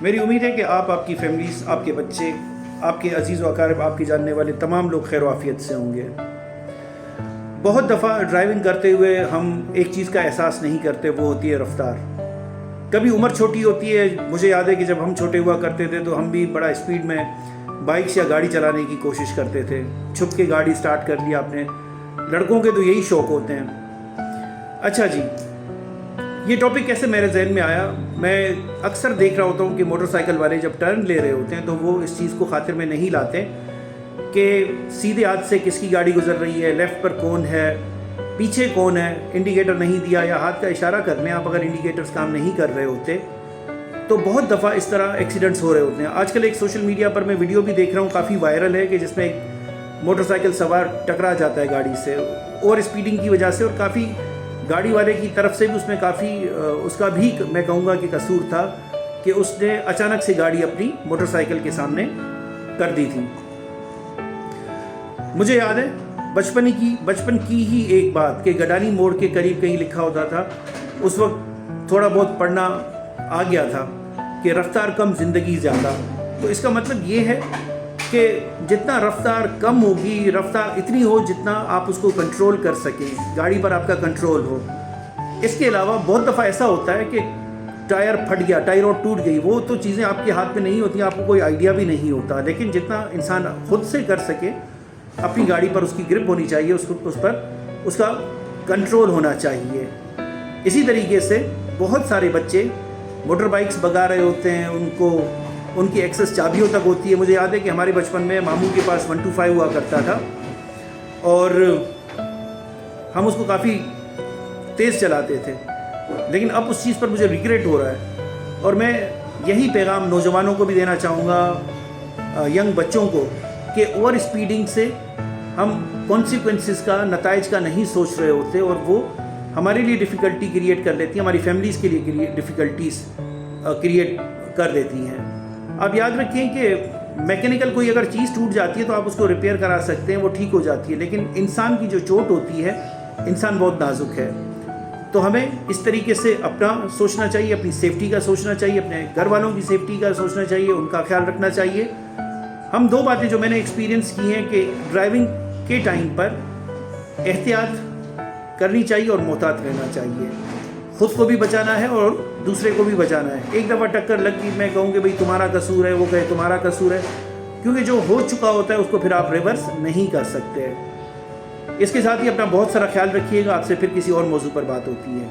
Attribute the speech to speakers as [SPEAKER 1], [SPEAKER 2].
[SPEAKER 1] میری امید ہے کہ آپ کی فیملیز، آپ کے بچے، آپ کے عزیز و اقارب، آپ کے جاننے والے تمام لوگ خیر و عافیت سے ہوں گے۔ بہت دفعہ ڈرائیونگ کرتے ہوئے ہم ایک چیز کا احساس نہیں کرتے، وہ ہوتی ہے رفتار۔ کبھی عمر چھوٹی ہوتی ہے، مجھے یاد ہے کہ جب ہم چھوٹے ہوا کرتے تھے تو ہم بھی بڑا اسپیڈ میں بائکس یا گاڑی چلانے کی کوشش کرتے تھے، چھپ کے گاڑی سٹارٹ کر لیا آپ نے۔ لڑکوں کے تو یہی شوق ہوتے ہیں۔ اچھا جی، یہ ٹاپک کیسے میرے ذہن میں آیا؟ میں اکثر دیکھ رہا ہوتا ہوں کہ موٹر سائیکل والے جب ٹرن لے رہے ہوتے ہیں تو وہ اس چیز کو خاطر میں نہیں لاتے کہ سیدھے ہاتھ سے کس کی گاڑی گزر رہی ہے، لیفٹ پر کون ہے، پیچھے کون ہے، انڈیکیٹر نہیں دیا یا ہاتھ کا اشارہ کر لیں آپ اگر انڈیکیٹرز کام نہیں کر رہے ہوتے تو بہت دفعہ اس طرح ایکسیڈنٹس ہو رہے ہوتے ہیں۔ آج کل ایک سوشل میڈیا پر میں ویڈیو بھی دیکھ رہا ہوں، کافی وائرل ہے، کہ جس میں ایک موٹر سائیکل سوار ٹکرا جاتا ہے گاڑی سے اوور اسپیڈنگ کی وجہ سے، اور کافی گاڑی والے کی طرف سے بھی اس میں کافی اس کا بھی میں کہوں گا کہ قصور تھا کہ اس نے اچانک سے گاڑی اپنی موٹر سائیکل کے سامنے کر دی تھی۔ مجھے یاد ہے بچپن کی ہی ایک بات کہ گڈانی موڑ کے قریب کہیں لکھا ہوتا تھا، اس وقت تھوڑا بہت پڑھنا آ گیا تھا کہ رفتار کم زندگی زیادہ۔ تو اس کا مطلب یہ ہے کہ جتنا رفتار کم ہوگی، رفتار اتنی ہو جتنا آپ اس کو کنٹرول کر سکیں، گاڑی پر آپ کا کنٹرول ہو۔ اس کے علاوہ بہت دفعہ ایسا ہوتا ہے کہ ٹائر پھٹ گیا، ٹائر روڈ ٹوٹ گئی، وہ تو چیزیں آپ کے ہاتھ میں نہیں ہوتی، آپ کو کوئی آئیڈیا بھی نہیں ہوتا، لیکن جتنا انسان خود سے کر سکے، اپنی گاڑی پر اس کی گرپ ہونی چاہیے، اس پر اس کا کنٹرول ہونا چاہیے۔ اسی طریقے سے بہت سارے بچے موٹر بائکس بگا رہے ہوتے ہیں، ان کی ایکسس چابیوں تک ہوتی ہے۔ مجھے یاد ہے کہ ہمارے بچپن میں ماموں کے پاس 125 ہوا کرتا تھا اور ہم اس کو کافی تیز چلاتے تھے، لیکن اب اس چیز پر مجھے ریگریٹ ہو رہا ہے۔ اور میں یہی پیغام نوجوانوں کو بھی دینا چاہوں گا، ینگ بچوں کو، کہ اوور اسپیڈنگ سے ہم کانسیکوینسز کا، نتائج کا نہیں سوچ رہے ہوتے، اور وہ ہمارے لیے ڈیفیکلٹی کریٹ کر لیتی ہیں، ہماری فیملیز کے لیے ڈیفیکلٹیز کریٹ کر دیتی ہیں۔ آپ یاد رکھیں کہ میکینیکل کوئی اگر چیز ٹوٹ جاتی ہے تو آپ اس کو ریپیئر کرا سکتے ہیں، وہ ٹھیک ہو جاتی ہے، لیکن انسان کی جو چوٹ ہوتی ہے، انسان بہت نازک ہے۔ تو ہمیں اس طریقے سے اپنا سوچنا چاہیے، اپنی سیفٹی کا سوچنا چاہیے، اپنے گھر والوں کی سیفٹی کا سوچنا چاہیے، ان کا خیال رکھنا چاہیے۔ ہم دو باتیں جو میں نے ایکسپیرینس کی ہیں کہ ڈرائیونگ کے ٹائم پر احتیاط کرنی چاہیے اور محتاط رہنا چاہیے، خود کو بھی بچانا ہے اور دوسرے کو بھی بچانا ہے۔ ایک دفعہ ٹکر لگ گئی، میں کہوں کہ بھئی تمہارا قصور ہے، وہ کہے تمہارا قصور ہے، کیونکہ جو ہو چکا ہوتا ہے اس کو پھر آپ ریورس نہیں کر سکتے۔ اس کے ساتھ ہی اپنا بہت سارا خیال رکھیے گا۔ آپ سے پھر کسی اور موضوع پر بات ہوتی ہے۔